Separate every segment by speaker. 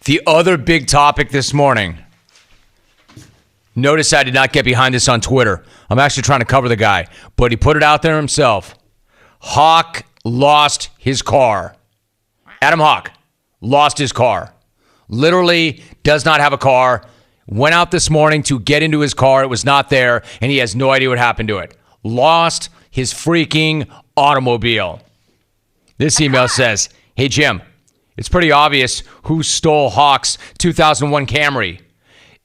Speaker 1: The other big topic this morning. Notice I did not get behind this on Twitter. I'm actually trying to cover the guy, but he put it out there himself. Hawk lost his car. Adam Hawk lost his car. Literally does not have a car. Went out this morning to get into his car. It was not there, and he has no idea what happened to it. Lost his freaking automobile. This email says, "Hey, Jim, it's pretty obvious who stole Hawk's 2001 Camry.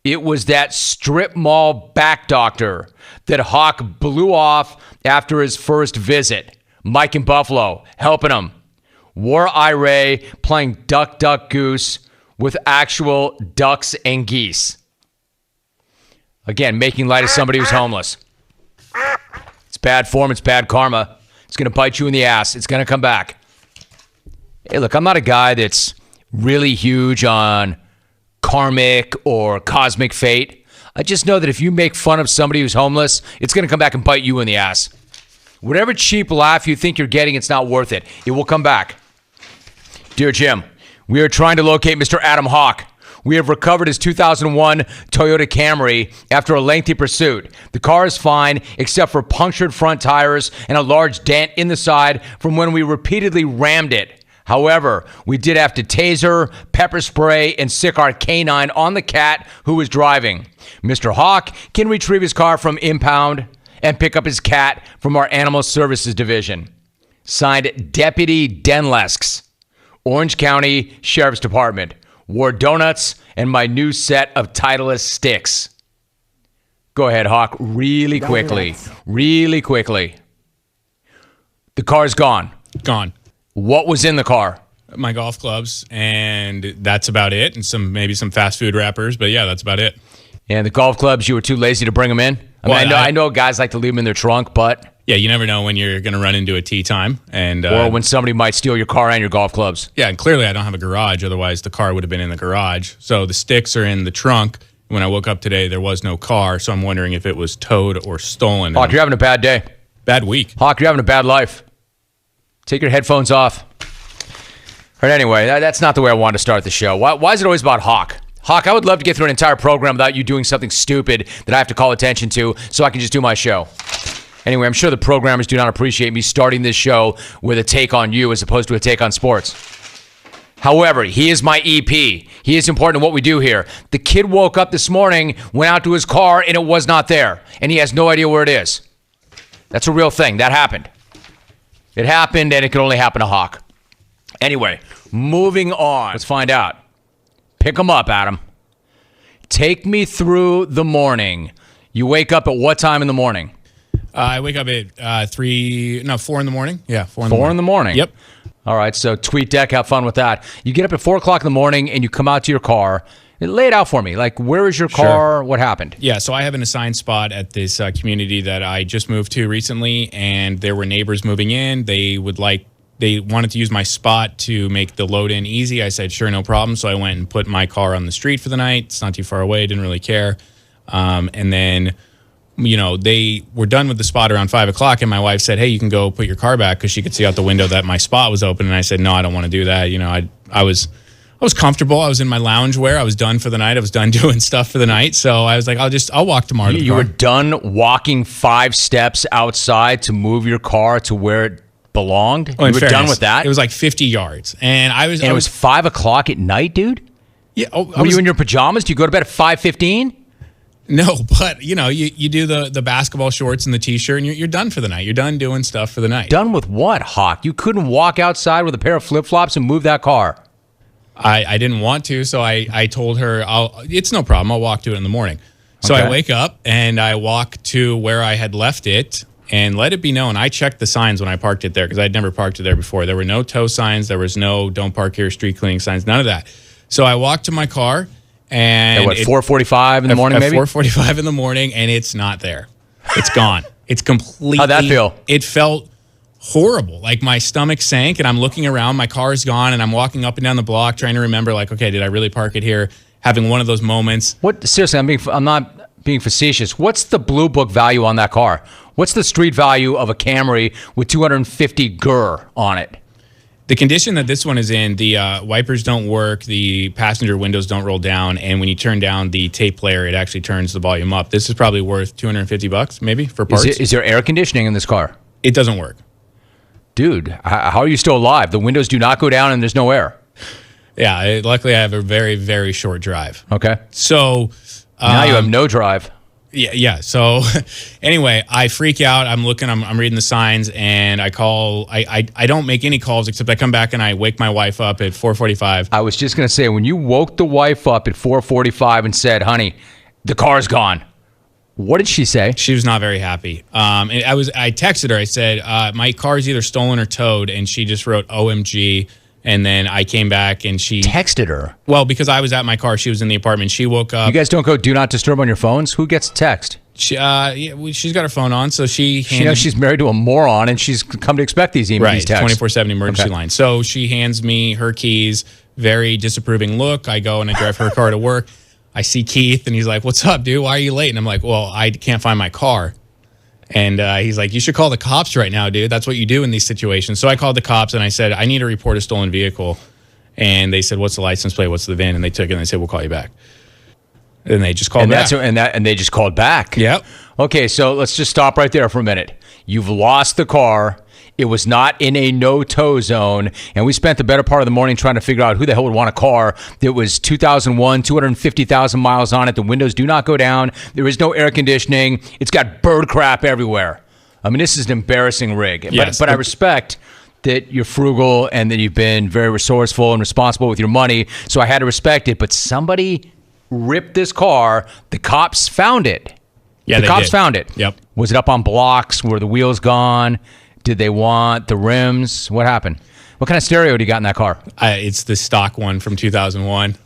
Speaker 1: It was that strip mall back doctor that Hawk blew off after his first visit. Mike in Buffalo, helping him. Wore irate, playing duck, duck, goose with actual ducks and geese." Again, making light of somebody who's homeless. It's bad form. It's bad karma. It's going to bite you in the ass. It's going to come back. Hey, look, I'm not a guy that's really huge on karmic or cosmic fate. I just know that if you make fun of somebody who's homeless, it's going to come back and bite you in the ass. Whatever cheap laugh you think you're getting, it's not worth it. It will come back. Dear Jim, we are trying to locate Mr. Adam Hawk. We have recovered his 2001 Toyota Camry after a lengthy pursuit. The car is fine, except for punctured front tires and a large dent in the side from when we repeatedly rammed it. However, we did have to taser, pepper spray, and sick our canine on the cat who was driving. Mr. Hawk can retrieve his car from impound and pick up his cat from our Animal Services Division. Signed, Deputy Denlesks, Orange County Sheriff's Department. Wore donuts and my new set of Titleist sticks. Go ahead, Hawk, really quickly. Really quickly. The car's gone.
Speaker 2: Gone.
Speaker 1: What was in the car?
Speaker 2: My golf clubs, and that's about it. And maybe some fast food wrappers, but yeah, that's about it.
Speaker 1: And the golf clubs, you were too lazy to bring them in? I know guys like to leave them in their trunk, but...
Speaker 2: Yeah, you never know when you're going to run into a tee time.
Speaker 1: Or when somebody might steal your car and your golf clubs.
Speaker 2: Yeah, and clearly I don't have a garage. Otherwise, the car would have been in the garage. So the sticks are in the trunk. When I woke up today, there was no car. So I'm wondering if it was towed or stolen.
Speaker 1: Hawk, you're having a bad day.
Speaker 2: Bad week.
Speaker 1: Hawk, you're having a bad life. Take your headphones off. But anyway, that's not the way I wanted to start the show. Why is it always about Hawk? Hawk, I would love to get through an entire program without you doing something stupid that I have to call attention to so I can just do my show. Anyway, I'm sure the programmers do not appreciate me starting this show with a take on you as opposed to a take on sports. However, he is my EP. He is important in what we do here. The kid woke up this morning, went out to his car, and it was not there. And he has no idea where it is. That's a real thing. That happened. It happened, and it could only happen to Hawk. Anyway, moving on. Let's find out. Pick him up, Adam. Take me through the morning. You wake up at what time in the morning?
Speaker 2: I wake up at 4 in the morning. Yeah, 4 in the morning.
Speaker 1: 4 in the morning?
Speaker 2: Yep.
Speaker 1: All right, so tweet deck, have fun with that. You get up at 4 o'clock in the morning and you come out to your car. Lay it out for me. Like, where is your car? Sure. What happened?
Speaker 2: Yeah, so I have an assigned spot at this community that I just moved to recently, and there were neighbors moving in. They wanted to use my spot to make the load in easy. I said, sure, no problem. So I went and put my car on the street for the night. It's not too far away. Didn't really care. And then, they were done with the spot around 5 o'clock, and my wife said, hey, you can go put your car back, because she could see out the window that my spot was open. And I said, no, I don't want to do that. I was comfortable. I was in my lounge wear. I was done for the night. I was done doing stuff for the night. So I was like, I'll walk tomorrow to the car.
Speaker 1: You were done walking 5 steps outside to move your car to where it belonged?
Speaker 2: Oh,
Speaker 1: you were done with that?
Speaker 2: It was like 50 yards. And
Speaker 1: it was 5 o'clock at night, dude?
Speaker 2: Yeah.
Speaker 1: Were you in your pajamas? Do you go to bed at 5:15?
Speaker 2: No, but you do the basketball shorts and the t-shirt, and you're done for the night. You're done doing stuff for the night.
Speaker 1: Done with what, Hawk? You couldn't walk outside with a pair of flip-flops and move that car.
Speaker 2: I didn't want to, so I told her, it's no problem. I'll walk to it in the morning. So
Speaker 1: Okay.
Speaker 2: I wake up and I walk to where I had left it, and let it be known, I checked the signs when I parked it there, because I'd never parked it there before. There were no tow signs. There was no don't park here, street cleaning signs, none of that. So I walked to my car, and...
Speaker 1: At 4:45 in the morning, maybe?
Speaker 2: At 4:45 in the morning, and it's not there. It's gone. It's completely...
Speaker 1: How'd that feel?
Speaker 2: It felt horrible. Like, my stomach sank, and I'm looking around, my car is gone, and I'm walking up and down the block trying to remember, like, okay, did I really park it here? Having one of those moments.
Speaker 1: What? Seriously, I'm not being facetious. What's the blue book value on that car? What's the street value of a Camry with 250 GER on it?
Speaker 2: The condition that this one is in, the wipers don't work, the passenger windows don't roll down, and when you turn down the tape player, it actually turns the volume up. This is probably worth $250 maybe for parts.
Speaker 1: Is there air conditioning in this car?
Speaker 2: It doesn't work.
Speaker 1: Dude, how are you still alive? The windows do not go down and there's no air.
Speaker 2: Yeah, luckily I have a very, very short drive.
Speaker 1: Okay.
Speaker 2: So
Speaker 1: now you have no drive.
Speaker 2: Yeah. So anyway, I freak out. I'm looking, I'm reading the signs, and I call. I don't make any calls except I come back and I wake my wife up at 4:45.
Speaker 1: I was just going to say, when you woke the wife up at 4:45 and said, honey, the car's gone, what did she say?
Speaker 2: She was not very happy. And I texted her. I said, my car's either stolen or towed, and she just wrote OMG. And then I came back and she
Speaker 1: texted her.
Speaker 2: Well, because I was at my car, she was in the apartment. She woke up.
Speaker 1: You guys don't go do not disturb on your phones? Who gets a text?
Speaker 2: She's got her phone on, so she
Speaker 1: knows she's married to a moron, and she's come to expect these emails.
Speaker 2: Right,
Speaker 1: these texts.
Speaker 2: 24/7 emergency line. So she hands me her keys. Very disapproving look. I go and I drive her car to work. I see Keith, and he's like, "What's up, dude? Why are you late?" And I'm like, "Well, I can't find my car." And he's like, "You should call the cops right now, dude. That's what you do in these situations." So I called the cops and I said, "I need to report a stolen vehicle." And they said, "What's the license plate? What's the VIN?" And they took it and they said, "We'll call you back." And they just called back.
Speaker 1: And they just called back.
Speaker 2: Yep.
Speaker 1: Okay, so let's just stop right there for a minute. You've lost the car. It was not in a no-tow zone, and we spent the better part of the morning trying to figure out who the hell would want a car that was 2001, 250,000 miles on it. The windows do not go down. There is no air conditioning. It's got bird crap everywhere. I mean, this is an embarrassing rig.
Speaker 2: Yes.
Speaker 1: But I respect that you're frugal and that you've been very resourceful and responsible with your money, so I had to respect it. But somebody ripped this car. The cops found it.
Speaker 2: Yeah,
Speaker 1: the cops found it.
Speaker 2: Yep.
Speaker 1: Was it up on blocks? Were the wheels gone? Did they want the rims? What happened? What kind of stereo do you got in that car?
Speaker 2: It's the stock one from 2001.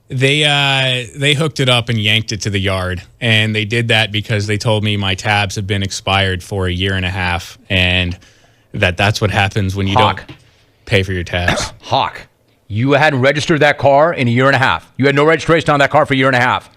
Speaker 2: They hooked it up and yanked it to the yard, and they did that because they told me my tabs have been expired for a year and a half, and that's what happens when you don't pay for your tabs.
Speaker 1: Hawk, you hadn't registered that car in a year and a half. You had no registration on that car for a year and a half.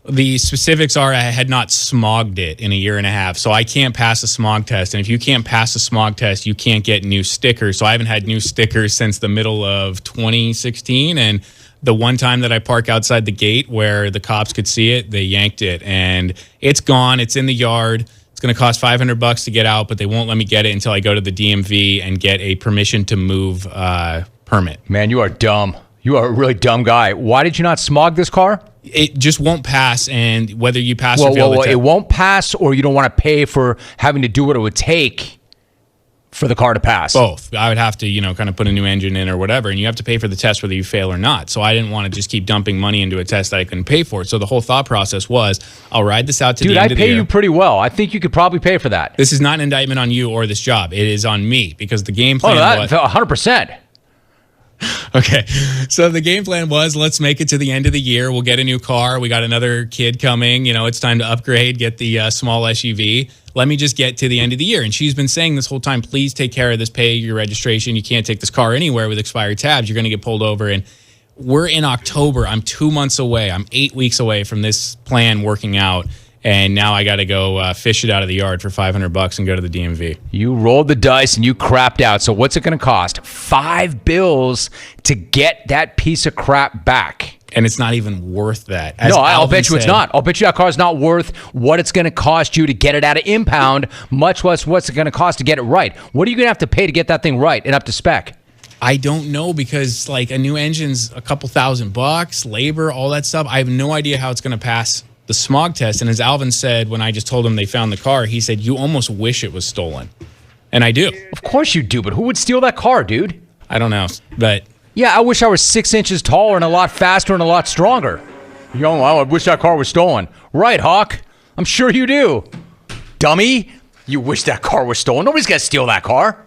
Speaker 2: The specifics are I had not smogged it in a year and a half, so I can't pass a smog test. And if you can't pass a smog test, you can't get new stickers. So I haven't had new stickers since the middle of 2016. And the one time that I park outside the gate where the cops could see it, they yanked it. And it's gone. It's in the yard. It's going to cost $500 to get out, but they won't let me get it until I go to the DMV and get a permission to move permit.
Speaker 1: Man, you are dumb. You are a really dumb guy. Why did you not smog this car?
Speaker 2: It just won't pass, and whether you pass or fail,
Speaker 1: it won't pass, or you don't want to pay for having to do what it would take for the car to pass.
Speaker 2: Both. I would have to, kind of put a new engine in or whatever, and you have to pay for the test whether you fail or not. So I didn't want to just keep dumping money into a test that I couldn't pay for. So the whole thought process was, I'll ride this out to the end of the year.
Speaker 1: Dude, I pay you pretty well. I think you could probably pay for that.
Speaker 2: This is not an indictment on you or this job. It is on me, because the game plan was
Speaker 1: 100%.
Speaker 2: Okay, so the game plan was, let's make it to the end of the year. We'll get a new car. We got another kid coming. It's time to upgrade, get the small SUV. Let me just get to the end of the year. And she's been saying this whole time, please take care of this, pay your registration. You can't take this car anywhere with expired tabs. You're going to get pulled over. And we're in October. I'm 2 months away. I'm 8 weeks away from this plan working out. And now I got to go fish it out of the yard for $500 and go to the DMV. You rolled the dice and you crapped out. So what's it going to cost? $5 to get that piece of crap back. And it's not even worth that. No, I'll bet you it's not. I'll bet you that car's not worth what it's going to cost you to get it out of impound, much less what's it going to cost to get it right. What are you going to have to pay to get that thing right and up to spec? I don't know, because a new engine's a couple $1,000, labor, all that stuff. I have no idea how it's going to pass the smog test. And as Alvin said, when I just told him they found the car, he said, you almost wish it was stolen. And I do. Of course you do, but who would steal that car, dude? I don't know, but... Yeah, I wish I was 6 inches taller and a lot faster and a lot stronger. I wish that car was stolen. Right, Hawk? I'm sure you do. Dummy? You wish that car was stolen? Nobody's going to steal that car.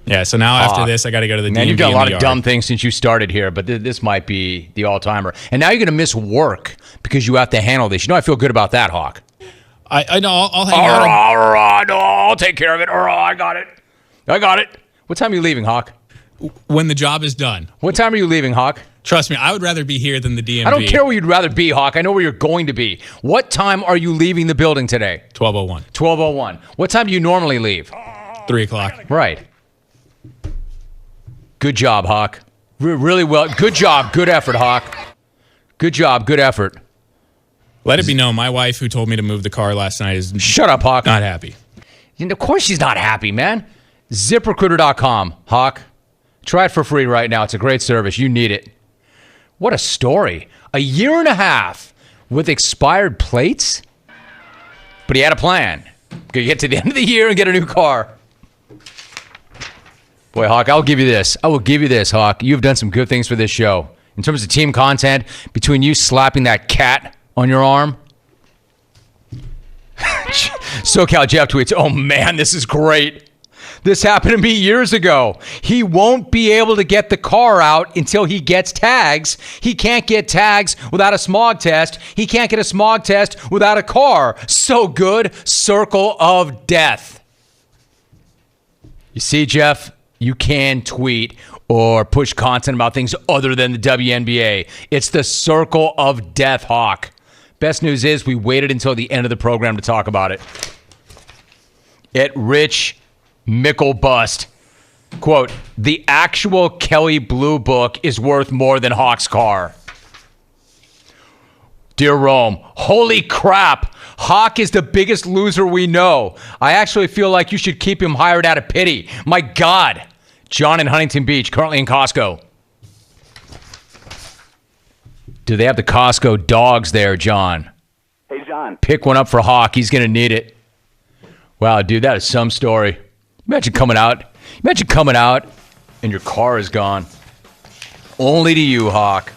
Speaker 2: Yeah, so now after this, I got to go to the DMV. Man, you've done a lot of dumb things since you started here, but this might be the all-timer. And now you're going to miss work because you have to handle this. I feel good about that, Hawk. I know. I'll hang out. I'll take care of it. I got it. What time are you leaving, Hawk? When the job is done. What time are you leaving, Hawk? Trust me, I would rather be here than the DMV. I don't care where you'd rather be, Hawk. I know where you're going to be. What time are you leaving the building today? 12:01. 12:01. What time do you normally leave? 3 o'clock. Right.
Speaker 1: Good job, Hawk. Really well. Good job. Good effort, Hawk. Good job. Good effort.
Speaker 2: Let it be known, my wife, who told me to move the car last night, is
Speaker 1: Shut up, Hawk.
Speaker 2: not happy.
Speaker 1: And of course she's not happy, man. ZipRecruiter.com, Hawk. Try it for free right now. It's a great service. You need it. What a story. A year and a half with expired plates? But he had a plan. Gonna get to the end of the year and get a new car. Boy, Hawk, I'll give you this. I will give you this, Hawk. You've done some good things for this show. In terms of team content, between you slapping that cat on your arm. SoCal Jeff tweets, oh man, this is great. This happened to me years ago. He won't be able to get the car out until he gets tags. He can't get tags without a smog test. He can't get a smog test without a car. So good. Circle of death. You see, Jeff, you can tweet or push content about things other than the WNBA. It's the circle of death, Hawk. Best news is we waited until the end of the program to talk about it. At Rich Mickle Bust, quote, the actual Kelly Blue Book is worth more than Hawk's car. Dear Rome, holy crap. Hawk is the biggest loser we know. I actually feel like you should keep him hired out of pity. My God. John in Huntington Beach, currently in Costco. Do they have the Costco dogs there, John?
Speaker 3: Hey, John.
Speaker 1: Pick one up for Hawk. He's going to need it. Wow, dude, that is some story. Imagine coming out and your car is gone. Only to you, Hawk.